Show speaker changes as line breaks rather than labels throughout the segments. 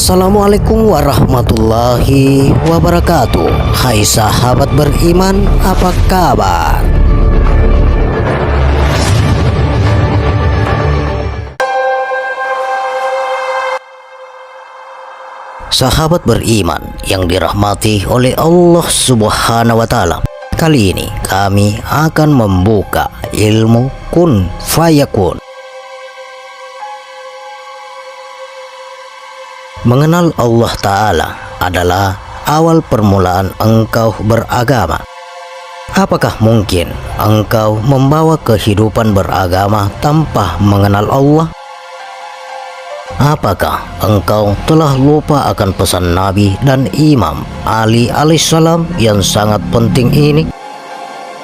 Assalamualaikum warahmatullahi wabarakatuh. Hai sahabat beriman, apa kabar? Sahabat beriman yang dirahmati oleh Allah Subhanahu wa Ta'ala, kali ini kami akan membuka ilmu kun fayakun. Mengenal Allah Ta'ala adalah awal permulaan engkau beragama. Apakah mungkin engkau membawa kehidupan beragama tanpa mengenal Allah? Apakah engkau telah lupa akan pesan Nabi dan Imam Ali alaihissalam yang sangat penting ini?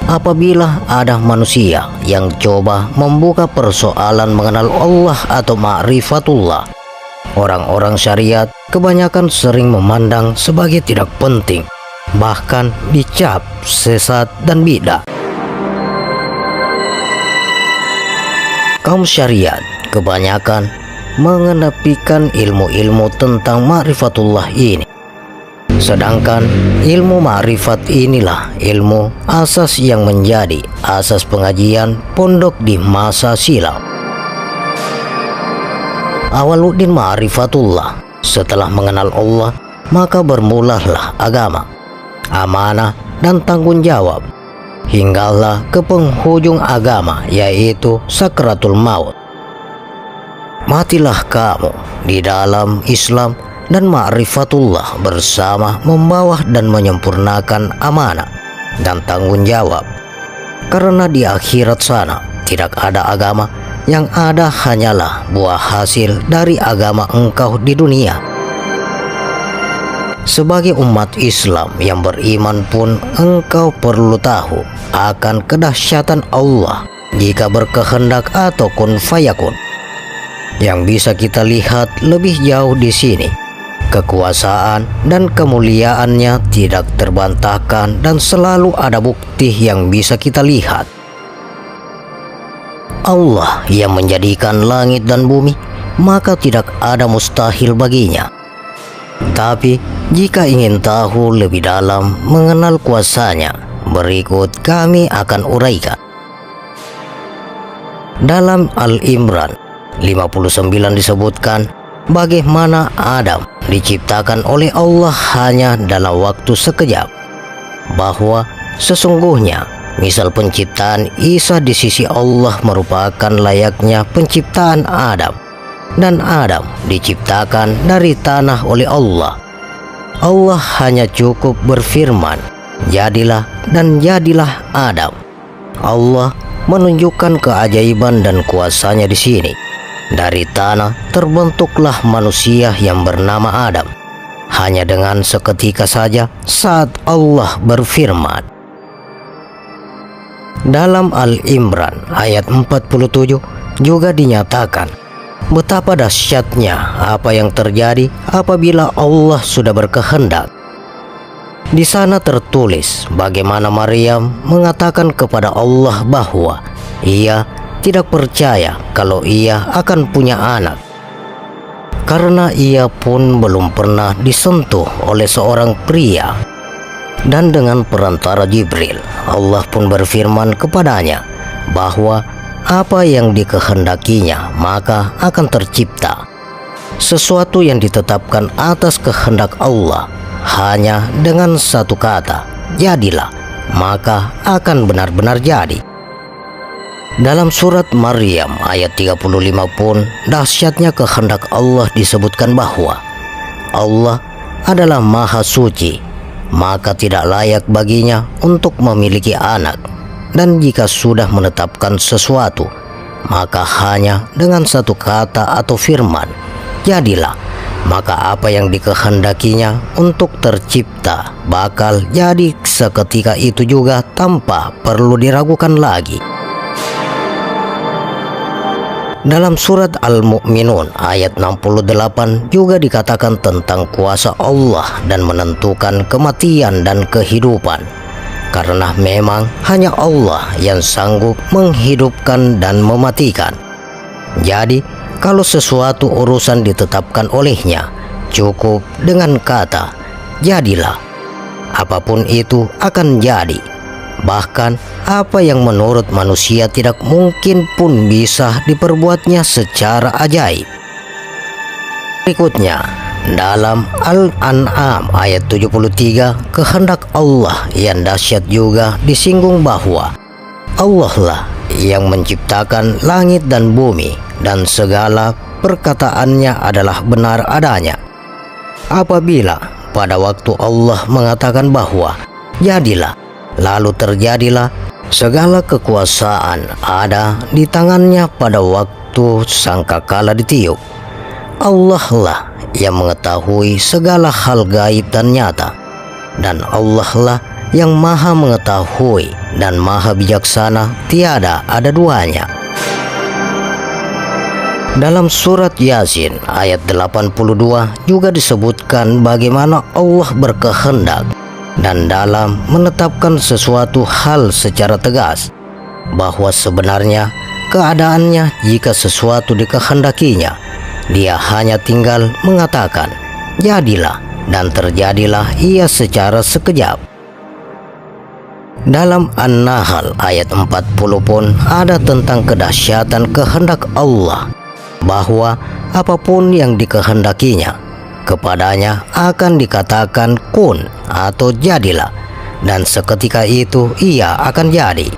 Apabila ada manusia yang coba membuka persoalan mengenal Allah atau ma'rifatullah, orang-orang syariat kebanyakan sering memandang sebagai tidak penting, bahkan dicap sesat dan bidah. Kaum syariat kebanyakan mengenepikan ilmu-ilmu tentang ma'rifatullah ini. Sedangkan ilmu ma'rifat inilah ilmu asas yang menjadi asas pengajian pondok di masa silam. Awaluddin ma'rifatullah, setelah mengenal Allah, maka bermulalah agama, amanah dan tanggung jawab, hinggalah ke penghujung agama, yaitu sakratul maut. Matilah kamu di dalam Islam dan ma'rifatullah bersama membawa dan menyempurnakan amanah dan tanggung jawab. Karena di akhirat sana tidak ada agama, yang ada hanyalah buah hasil dari agama engkau di dunia. Sebagai umat Islam yang beriman pun engkau perlu tahu akan kedahsyatan Allah jika berkehendak atau kun fayakun. Yang bisa kita lihat lebih jauh di sini, kekuasaan dan kemuliaannya tidak terbantahkan dan selalu ada bukti yang bisa kita lihat. Allah yang menjadikan langit dan bumi, maka tidak ada mustahil baginya. Tapi jika ingin tahu lebih dalam mengenal kuasanya, berikut kami akan uraikan. Dalam Al-Imran 59 disebutkan bagaimana Adam diciptakan oleh Allah hanya dalam waktu sekejap, bahwa sesungguhnya misal penciptaan Isa di sisi Allah merupakan layaknya penciptaan Adam, dan Adam diciptakan dari tanah oleh Allah. Allah hanya cukup berfirman, jadilah, dan jadilah Adam. Allah menunjukkan keajaiban dan kuasanya di sini. Dari tanah terbentuklah manusia yang bernama Adam, hanya dengan seketika saja saat Allah berfirman. Dalam Al-Imran ayat 47 juga dinyatakan betapa dahsyatnya apa yang terjadi apabila Allah sudah berkehendak. Di sana tertulis bagaimana Maryam mengatakan kepada Allah bahwa ia tidak percaya kalau ia akan punya anak, karena ia pun belum pernah disentuh oleh seorang pria. Dan dengan perantara Jibril, Allah pun berfirman kepadanya bahwa apa yang dikehendakinya maka akan tercipta. Sesuatu yang ditetapkan atas kehendak Allah hanya dengan satu kata, jadilah, maka akan benar-benar jadi. Dalam surat Maryam ayat 35 pun dahsyatnya kehendak Allah disebutkan bahwa Allah adalah maha suci, maka tidak layak baginya untuk memiliki anak, dan jika sudah menetapkan sesuatu, maka hanya dengan satu kata atau firman, jadilah, maka apa yang dikehendakinya untuk tercipta bakal jadi seketika itu juga tanpa perlu diragukan lagi. Dalam surat Al-Mu'minun ayat 68 juga dikatakan tentang kuasa Allah dan menentukan kematian dan kehidupan, karena memang hanya Allah yang sanggup menghidupkan dan mematikan. Jadi kalau sesuatu urusan ditetapkan olehnya, cukup dengan kata jadilah. Apapun itu akan jadi. Bahkan apa yang menurut manusia tidak mungkin pun bisa diperbuatnya secara ajaib. Berikutnya, dalam Al-An'am ayat 73, kehendak Allah yang dahsyat juga disinggung bahwa Allah lah yang menciptakan langit dan bumi dan segala perkataannya adalah benar adanya. Apabila pada waktu Allah mengatakan bahwa jadilah, lalu terjadilah, segala kekuasaan ada di tangannya pada waktu sangkakala ditiup. Allah lah yang mengetahui segala hal gaib dan nyata, dan Allah lah yang maha mengetahui dan maha bijaksana, tiada ada duanya. Dalam surat Yasin ayat 82 juga disebutkan bagaimana Allah berkehendak dan dalam menetapkan sesuatu hal secara tegas, bahwa sebenarnya keadaannya jika sesuatu dikehendakinya, dia hanya tinggal mengatakan jadilah, dan terjadilah ia secara sekejap. Dalam An-Nahl ayat 40 pun ada tentang kedahsyatan kehendak Allah, bahwa apapun yang dikehendakinya kepadanya akan dikatakan kun atau jadilah, dan seketika itu ia akan jadi.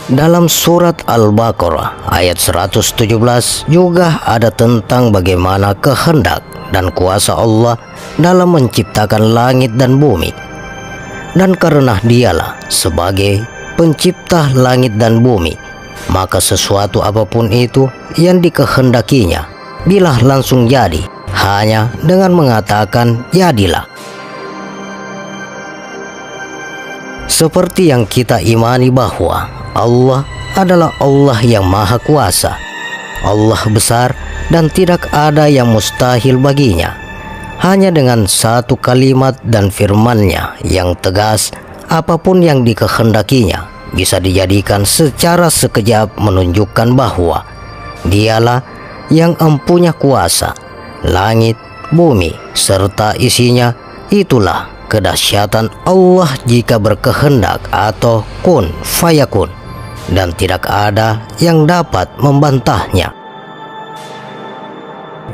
Dalam surat Al-Baqarah ayat 117 juga ada tentang bagaimana kehendak dan kuasa Allah dalam menciptakan langit dan bumi. Dan karena dialah sebagai pencipta langit dan bumi, maka sesuatu apapun itu yang dikehendakinya bila langsung jadi hanya dengan mengatakan jadilah. Seperti yang kita imani bahwa Allah adalah Allah yang maha kuasa, Allah besar dan tidak ada yang mustahil baginya. Hanya dengan satu kalimat dan firman-Nya yang tegas, apapun yang dikehendakinya bisa dijadikan secara sekejap, menunjukkan bahwa dialah yang empunya kuasa langit, bumi, serta isinya. Itulah kedahsyatan Allah jika berkehendak atau kun fayakun, dan tidak ada yang dapat membantahnya.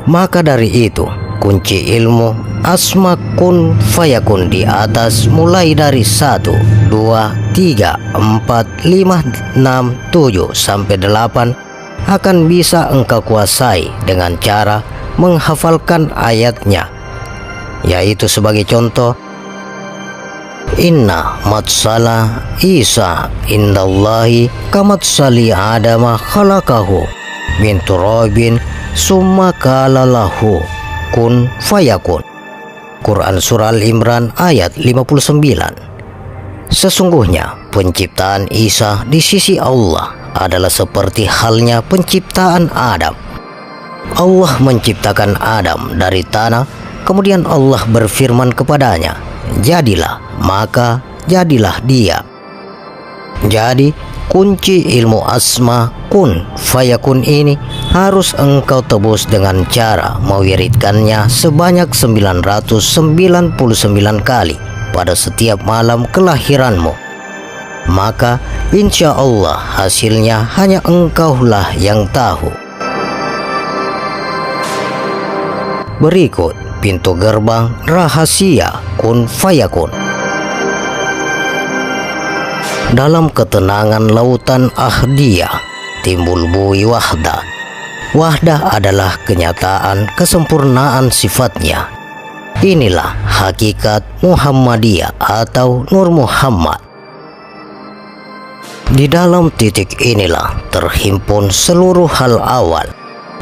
Maka dari itu, kunci ilmu asma kun fayakun di atas mulai dari 1, 2, 3, 4, 5, 6, 7 sampai 8 akan bisa engkau kuasai dengan cara menghafalkan ayatnya, yaitu sebagai contoh, inna matsala Isa indallahi kamatsali Adama khalaqahu min turabin summa qala lahu kun fayakun. Quran Surah Al-Imran ayat 59. Sesungguhnya penciptaan Isa di sisi Allah adalah seperti halnya penciptaan Adam. Allah menciptakan Adam dari tanah, kemudian Allah berfirman kepadanya, jadilah, maka jadilah dia. Jadi kunci ilmu asma kun fayakun ini harus engkau tebus dengan cara mewiridkannya sebanyak 999 kali pada setiap malam kelahiranmu. Maka insya Allah hasilnya hanya engkaulah yang tahu. Berikut pintu gerbang rahasia kun fayakun. Dalam ketenangan lautan Ahdiyah timbul buih wahdah. Wahdah adalah kenyataan kesempurnaan sifatnya. Inilah hakikat Muhammadiyah atau Nur Muhammad. Di dalam titik inilah terhimpun seluruh hal awal.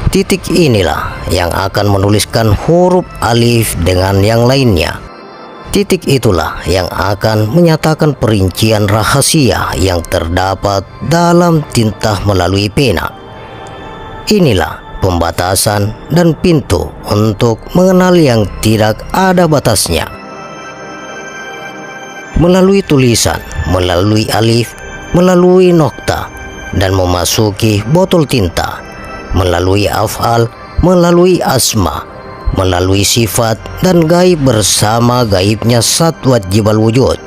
Titik inilah yang akan menuliskan huruf alif dengan yang lainnya. Titik itulah yang akan menyatakan perincian rahasia yang terdapat dalam tinta melalui pena. Inilah pembatasan dan pintu untuk mengenal yang tidak ada batasnya. Melalui tulisan, melalui alif, melalui nokta, dan memasuki botol tinta, melalui af'al, melalui asma, melalui sifat dan gaib bersama gaibnya zat wajibal wujud,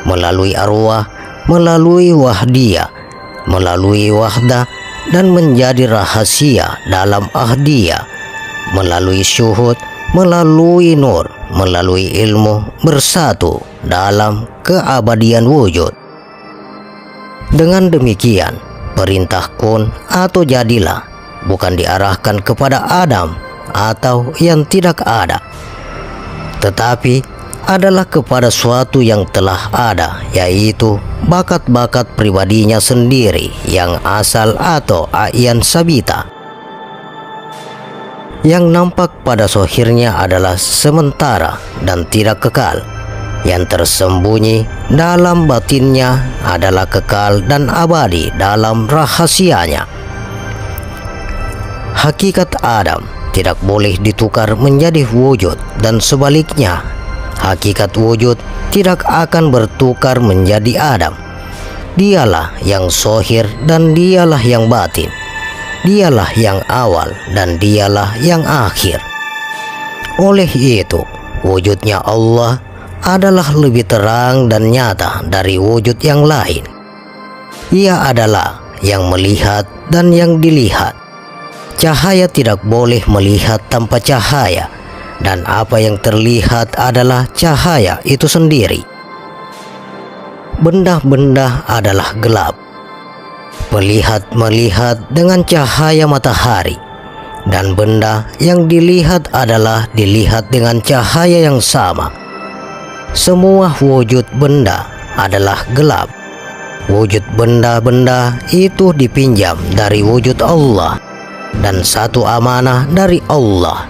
melalui arwah, melalui wahdiyah, melalui wahdah, dan menjadi rahasia dalam ahdiyah, melalui syuhud, melalui nur, melalui ilmu, bersatu dalam keabadian wujud. Dengan demikian, perintah kun atau jadilah bukan diarahkan kepada Adam atau yang tidak ada, tetapi adalah kepada suatu yang telah ada, yaitu bakat-bakat pribadinya sendiri yang asal atau a'yan sabita. Yang nampak pada zahirnya adalah sementara dan tidak kekal. Yang tersembunyi dalam batinnya adalah kekal dan abadi dalam rahasianya. Hakikat Adam tidak boleh ditukar menjadi wujud, dan sebaliknya hakikat wujud tidak akan bertukar menjadi Adam. Dialah yang zahir dan dialah yang batin. Dialah yang awal dan dialah yang akhir. Oleh itu, wujudnya Allah adalah lebih terang dan nyata dari wujud yang lain. Ia adalah yang melihat dan yang dilihat. Cahaya tidak boleh melihat tanpa cahaya, dan apa yang terlihat adalah cahaya itu sendiri. Benda-benda adalah gelap. Melihat dengan cahaya matahari, dan benda yang dilihat adalah dilihat dengan cahaya yang sama. Semua wujud benda adalah gelap. Wujud benda-benda itu dipinjam dari wujud Allah, dan satu amanah dari Allah.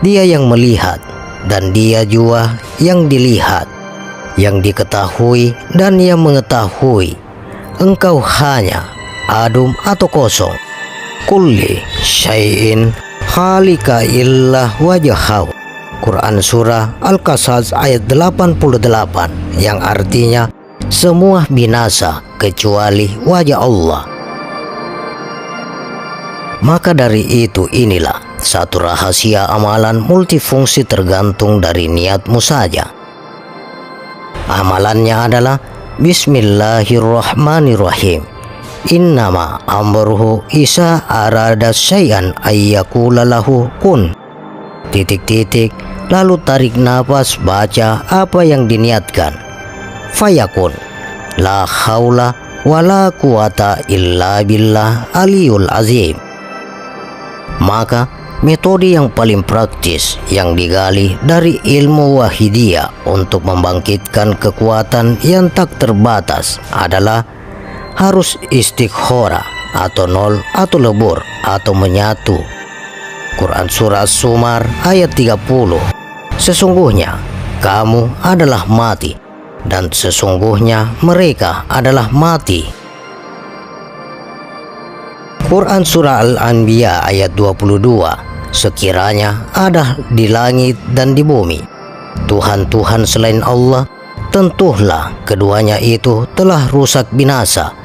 Dia yang melihat, dan dia juga yang dilihat, yang diketahui dan yang mengetahui. Engkau hanya adum atau kosong. Kulli syai'in khalika illa wajahahu. Quran Surah Al-Qasas ayat 88, yang artinya semua binasa kecuali wajah Allah. Maka dari itu inilah satu rahasia amalan multifungsi tergantung dari niatmu saja. Amalannya adalah Bismillahirrahmanirrahim. Innama amruhu isa arada syai'an ayyakula lahu kun. Lalu tarik nafas, baca apa yang diniatkan. Fayakun. La haula wala quwata illa billah aliyul azim. Maka metode yang paling praktis yang digali dari ilmu wahidiyah untuk membangkitkan kekuatan yang tak terbatas adalah harus istikharah atau nol atau lebur atau menyatu. Quran Surah Zumar ayat 30. Sesungguhnya kamu adalah mati, dan sesungguhnya mereka adalah mati. Quran Surah Al-Anbiya ayat 22. Sekiranya ada di langit dan di bumi Tuhan-Tuhan selain Allah, tentulah keduanya itu telah rusak binasa.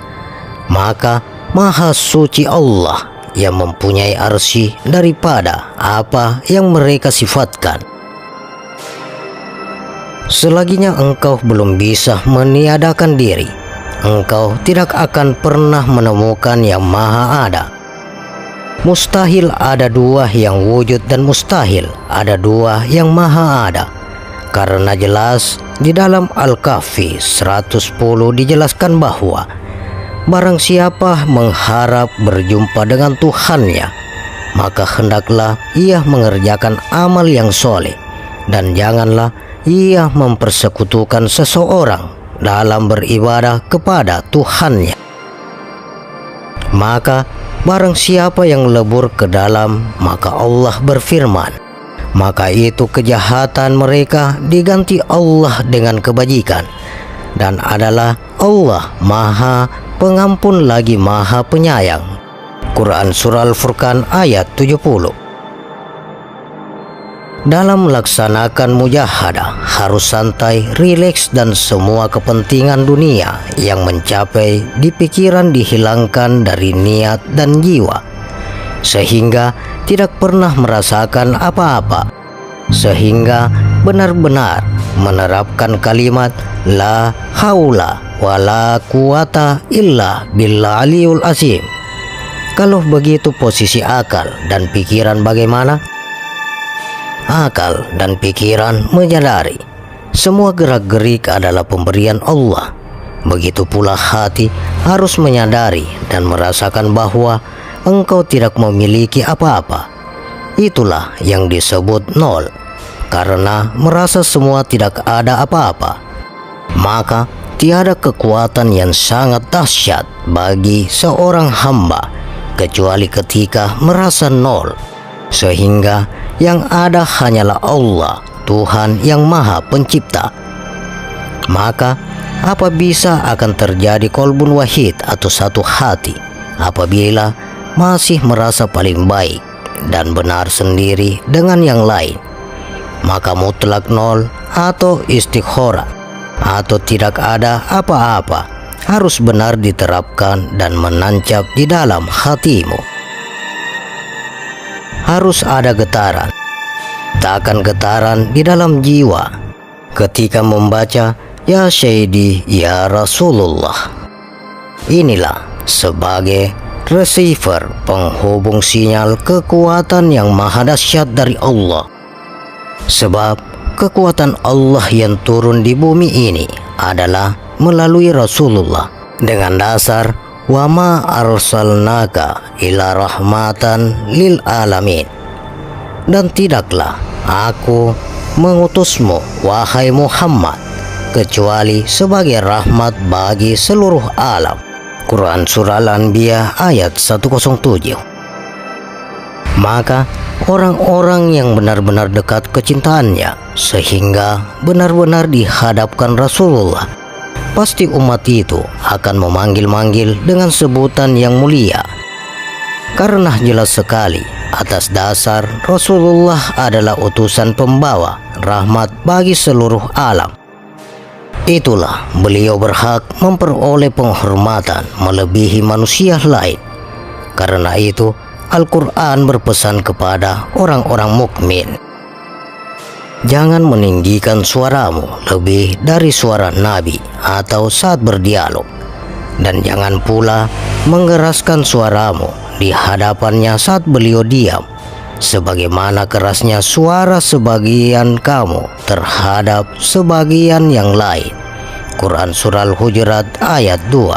Maka Maha Suci Allah yang mempunyai arsy daripada apa yang mereka sifatkan. Selaginya engkau belum bisa meniadakan diri, engkau tidak akan pernah menemukan yang maha ada. Mustahil ada dua yang wujud, dan mustahil ada dua yang maha ada. Karena jelas di dalam Al-Kahfi 110 dijelaskan bahwa barang siapa mengharap berjumpa dengan Tuhannya, maka hendaklah ia mengerjakan amal yang soleh, dan janganlah ia mempersekutukan seseorang dalam beribadah kepada Tuhannya. Maka barang siapa yang lebur ke dalam, maka Allah berfirman, maka itu kejahatan mereka diganti Allah dengan kebajikan, dan adalah Allah Maha Pengampun lagi Maha Penyayang. Quran Surah Al-Furqan ayat 70. Dalam melaksanakan mujahadah harus santai, rileks, dan semua kepentingan dunia yang mencapai di pikiran dihilangkan dari niat dan jiwa, sehingga tidak pernah merasakan apa-apa, sehingga benar-benar menerapkan kalimat la haula wala quwata illa billahil azim. Kalau begitu posisi akal dan pikiran bagaimana? Akal dan pikiran menyadari semua gerak-gerik adalah pemberian Allah. Begitu pula hati harus menyadari dan merasakan bahwa engkau tidak memiliki apa-apa. Itulah yang disebut nol, karena merasa semua tidak ada apa-apa. Maka tiada kekuatan yang sangat dahsyat bagi seorang hamba kecuali ketika merasa nol, sehingga yang ada hanyalah Allah, Tuhan yang Maha Pencipta. Maka apa bisa akan terjadi kolbun wahid atau satu hati apabila masih merasa paling baik dan benar sendiri dengan yang lain? Maka mutlak nol atau istighfar atau tidak ada apa-apa harus benar diterapkan dan menancap di dalam hatimu. Harus ada getaran, takkan getaran di dalam jiwa ketika membaca ya Sayyidi ya Rasulullah. Inilah sebagai receiver penghubung sinyal kekuatan yang maha dahsyat dari Allah. Sebab kekuatan Allah yang turun di bumi ini adalah melalui Rasulullah dengan dasar wa ma arsalnaka ila rahmatan lil alamin. Dan tidaklah aku mengutusmu wahai Muhammad kecuali sebagai rahmat bagi seluruh alam. Quran Surah Al-Anbiya ayat 107. Maka orang-orang yang benar-benar dekat kecintaannya sehingga benar-benar dihadapkan Rasulullah, pasti umat itu akan memanggil-manggil dengan sebutan yang mulia. Karena jelas sekali atas dasar Rasulullah adalah utusan pembawa rahmat bagi seluruh alam. Itulah beliau berhak memperoleh penghormatan melebihi manusia lain. Karena itu Al-Quran berpesan kepada orang-orang mukmin, jangan meninggikan suaramu lebih dari suara Nabi atau saat berdialog, dan jangan pula mengeraskan suaramu di hadapannya saat beliau diam, sebagaimana kerasnya suara sebagian kamu terhadap sebagian yang lain. Quran Surah Al-Hujurat ayat 2.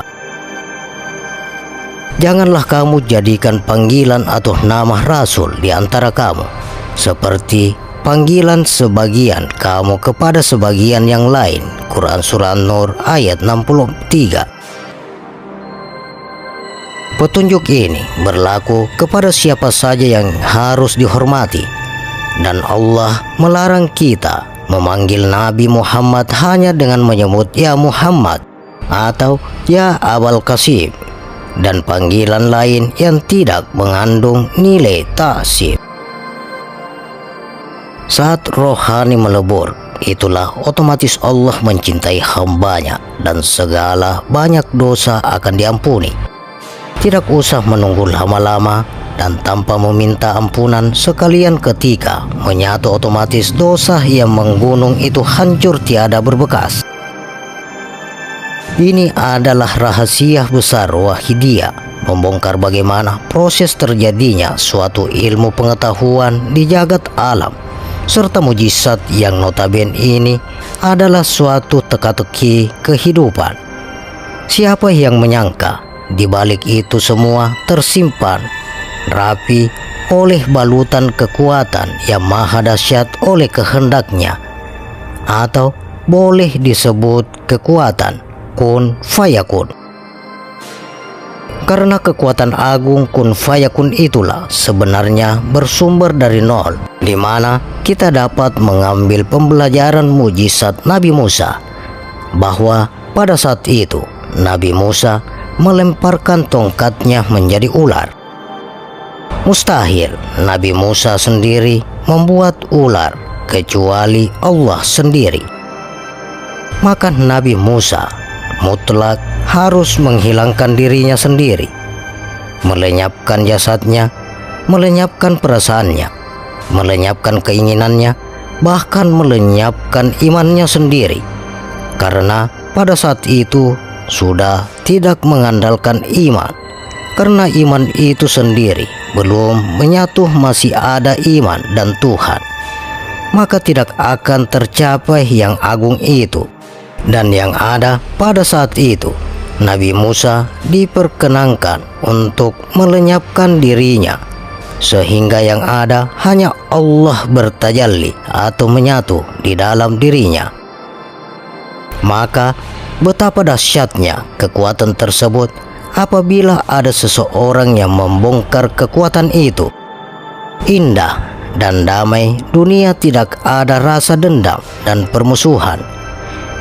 Janganlah kamu jadikan panggilan atau nama Rasul di antara kamu seperti panggilan sebagian kamu kepada sebagian yang lain. Quran Surah An-Nur ayat 63. Petunjuk ini berlaku kepada siapa saja yang harus dihormati, dan Allah melarang kita memanggil Nabi Muhammad hanya dengan menyebut ya Muhammad atau ya Abul Qasim dan panggilan lain yang tidak mengandung nilai ta'zim. Saat rohani melebur, itulah otomatis Allah mencintai hambanya dan segala banyak dosa akan diampuni. Tidak usah menunggu lama-lama dan tanpa meminta ampunan sekalian ketika menyatu otomatis dosa yang menggunung itu hancur tiada berbekas. Ini adalah rahasia besar Wahidiyah, membongkar bagaimana proses terjadinya suatu ilmu pengetahuan di jagat alam, serta mujizat yang notabene ini adalah suatu teka-teki kehidupan. Siapa yang menyangka di balik itu semua tersimpan rapi oleh balutan kekuatan yang maha dahsyat oleh kehendaknya, atau boleh disebut kekuatan kun fayakun. Karena kekuatan agung kun fayakun itulah sebenarnya bersumber dari nol, di mana kita dapat mengambil pembelajaran mujizat Nabi Musa, bahwa pada saat itu Nabi Musa melemparkan tongkatnya menjadi ular. Mustahil Nabi Musa sendiri membuat ular kecuali Allah sendiri. Maka Nabi Musa mutlak harus menghilangkan dirinya sendiri, melenyapkan jasadnya, melenyapkan perasaannya, melenyapkan keinginannya, bahkan melenyapkan imannya sendiri. Karena pada saat itu sudah tidak mengandalkan iman, karena iman itu sendiri belum menyatu, masih ada iman dan Tuhan, maka tidak akan tercapai yang agung itu. Dan yang ada pada saat itu, Nabi Musa diperkenankan untuk melenyapkan dirinya, sehingga yang ada hanya Allah bertajalli atau menyatu di dalam dirinya. Maka betapa dahsyatnya kekuatan tersebut apabila ada seseorang yang membongkar kekuatan itu. Indah dan damai dunia, tidak ada rasa dendam dan permusuhan.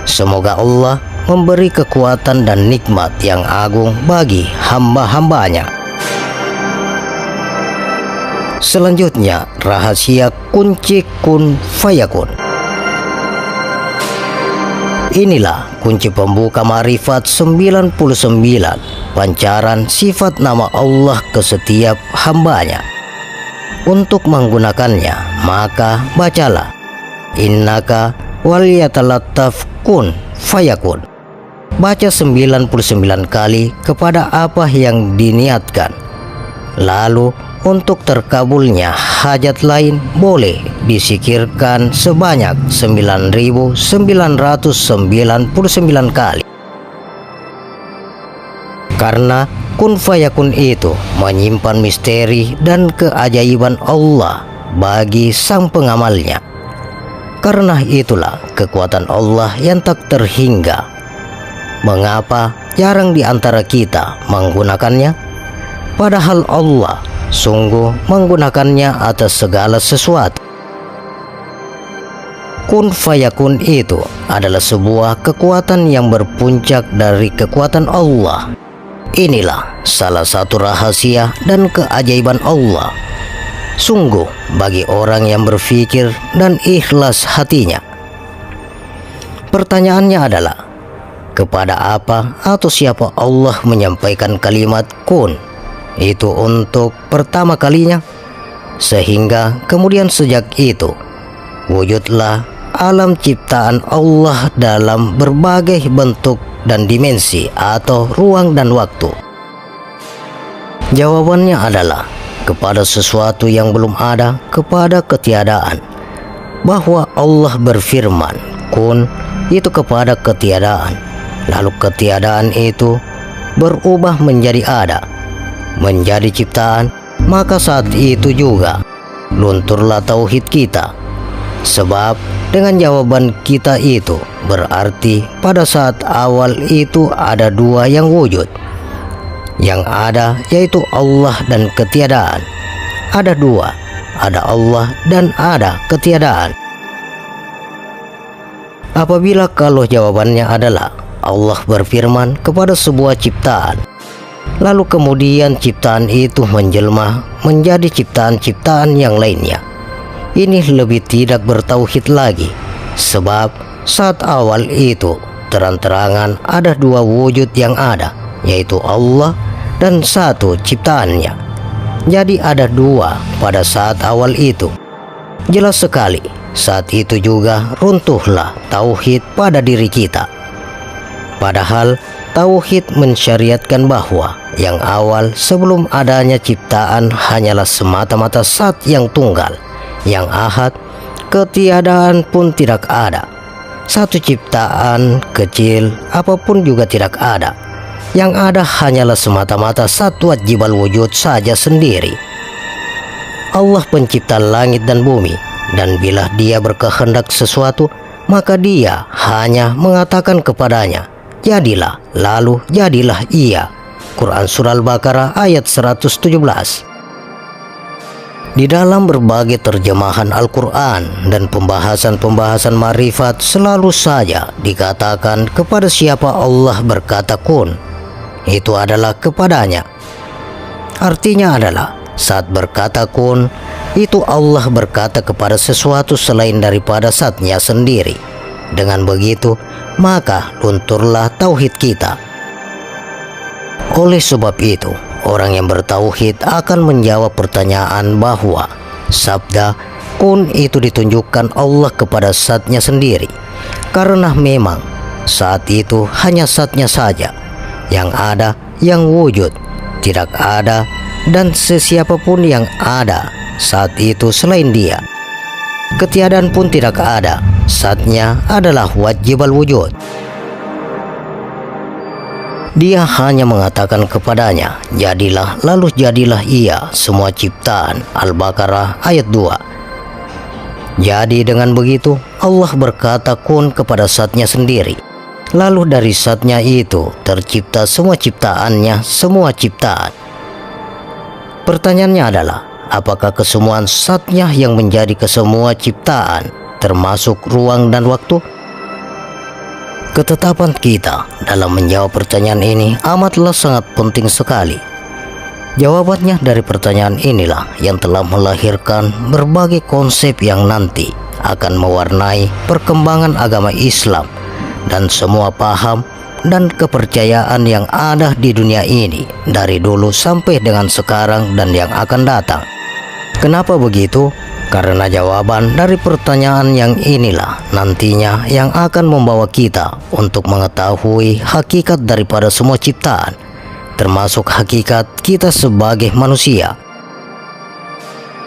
Semoga Allah memberi kekuatan dan nikmat yang agung bagi hamba-hambanya. Selanjutnya, rahasia kunci kun fayakun. Inilah kunci pembuka Ma'rifat 99, pancaran sifat nama Allah ke setiap hambanya. Untuk menggunakannya, maka bacalah innaka waliyatalattaf kun fayakun. Baca 99 kali kepada apa yang diniatkan. Lalu untuk terkabulnya hajat lain boleh disikirkan sebanyak 9.999 kali. Karena kun fayakun itu menyimpan misteri dan keajaiban Allah bagi sang pengamalnya. Karena itulah kekuatan Allah yang tak terhingga. Mengapa jarang di antara kita menggunakannya? Padahal Allah sungguh menggunakannya atas segala sesuatu. Kun fayakun itu adalah sebuah kekuatan yang berpuncak dari kekuatan Allah. Inilah salah satu rahasia dan keajaiban Allah. Sungguh bagi orang yang berpikir dan ikhlas hatinya. Pertanyaannya adalah, kepada apa atau siapa Allah menyampaikan kalimat kun itu untuk pertama kalinya, sehingga kemudian sejak itu wujudlah alam ciptaan Allah dalam berbagai bentuk dan dimensi atau ruang dan waktu. Jawabannya adalah kepada sesuatu yang belum ada, kepada ketiadaan. Bahwa Allah berfirman kun itu kepada ketiadaan, lalu ketiadaan itu berubah menjadi ada, menjadi ciptaan, maka saat itu juga lunturlah tauhid kita. Sebab dengan jawaban kita itu berarti pada saat awal itu ada dua yang wujud. Yang ada yaitu Allah dan ketiadaan. Ada dua, ada Allah dan ada ketiadaan. Apabila kalau jawabannya adalah Allah berfirman kepada sebuah ciptaan, lalu kemudian ciptaan itu menjelma menjadi ciptaan-ciptaan yang lainnya, ini lebih tidak bertauhid lagi. Sebab saat awal itu terang-terangan ada dua wujud yang ada, yaitu Allah dan satu ciptaannya. Jadi ada dua pada saat awal itu. Jelas sekali saat itu juga runtuhlah tauhid pada diri kita. Padahal tauhid mensyariatkan bahwa yang awal sebelum adanya ciptaan hanyalah semata-mata zat yang tunggal, yang ahad, ketiadaan pun tidak ada. Satu ciptaan kecil apapun juga tidak ada. Yang ada hanyalah semata-mata satu wajibal wujud saja sendiri. Allah pencipta langit dan bumi, dan bila Dia berkehendak sesuatu, maka Dia hanya mengatakan kepadanya, jadilah, lalu jadilah ia. Quran Surah Al-Baqarah ayat 117. Di dalam berbagai terjemahan Al-Quran dan pembahasan-pembahasan ma'rifat selalu saja dikatakan kepada siapa Allah berkata kun, itu adalah kepadanya. Artinya adalah saat berkata kun, itu Allah berkata kepada sesuatu selain daripada zatnya sendiri. Dengan begitu, maka lunturlah tauhid kita. Oleh sebab itu, orang yang bertauhid akan menjawab pertanyaan bahwa sabda kun itu ditunjukkan Allah kepada zatnya sendiri, karena memang saat itu hanya zatnya saja yang ada, yang wujud, tidak ada dan sesiapapun yang ada saat itu selain dia. Ketiadaan pun tidak ada, zatnya adalah wajibal wujud. Dia hanya mengatakan kepadanya, jadilah, lalu jadilah ia semua ciptaan. Al-Baqarah ayat 2. Jadi dengan begitu Allah berkata kun kepada zatnya sendiri, lalu dari zatnya itu tercipta semua ciptaannya, semua ciptaan. Pertanyaannya adalah, apakah kesemuaan zatnya yang menjadi kesemua ciptaan termasuk ruang dan waktu? Ketetapan kita dalam menjawab pertanyaan ini amatlah sangat penting sekali. Jawabannya dari pertanyaan inilah yang telah melahirkan berbagai konsep yang nanti akan mewarnai perkembangan agama Islam dan semua paham dan kepercayaan yang ada di dunia ini dari dulu sampai dengan sekarang dan yang akan datang. Kenapa begitu? Karena jawaban dari pertanyaan yang inilah nantinya yang akan membawa kita untuk mengetahui hakikat daripada semua ciptaan, termasuk hakikat kita sebagai manusia.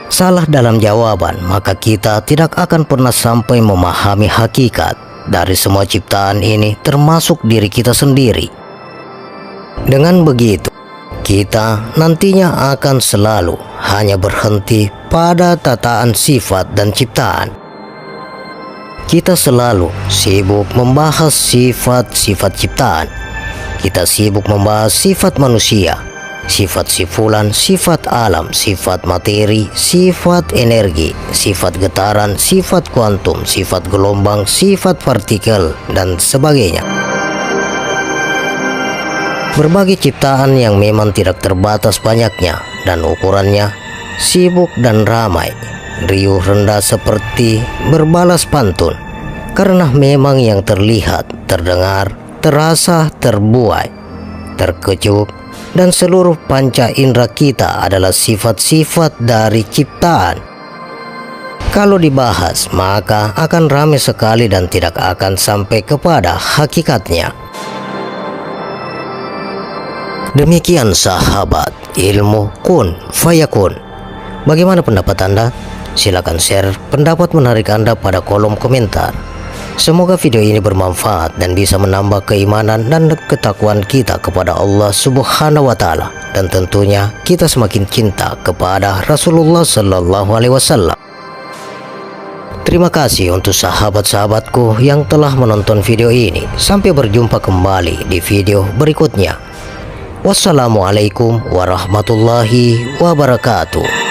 Salah dalam jawaban, maka kita tidak akan pernah sampai memahami hakikat dari semua ciptaan ini, termasuk diri kita sendiri. Dengan begitu, kita nantinya akan selalu hanya berhenti pada tataan sifat dan ciptaan. Kita selalu sibuk membahas sifat-sifat ciptaan. Kita sibuk membahas sifat manusia, sifat si fulan, sifat alam, sifat materi, sifat energi, sifat getaran, sifat kuantum, sifat gelombang, sifat partikel, dan sebagainya. Berbagai ciptaan yang memang tidak terbatas banyaknya dan ukurannya, sibuk dan ramai, riuh rendah seperti berbalas pantun, karena memang yang terlihat, terdengar, terasa, terbuai, terkecup, dan seluruh panca indera kita adalah sifat-sifat dari ciptaan. Kalau dibahas, maka akan ramai sekali dan tidak akan sampai kepada hakikatnya. Demikian sahabat ilmu kun fayakun. Bagaimana pendapat Anda? Silakan share pendapat menarik Anda pada kolom komentar. Semoga video ini bermanfaat dan bisa menambah keimanan dan ketakwaan kita kepada Allah Subhanahu wa Ta'ala, dan tentunya kita semakin cinta kepada Rasulullah Sallallahu Alaihi Wasallam. Terima kasih untuk sahabat-sahabatku yang telah menonton video ini. Sampai berjumpa kembali di video berikutnya. Wassalamualaikum warahmatullahi wabarakatuh.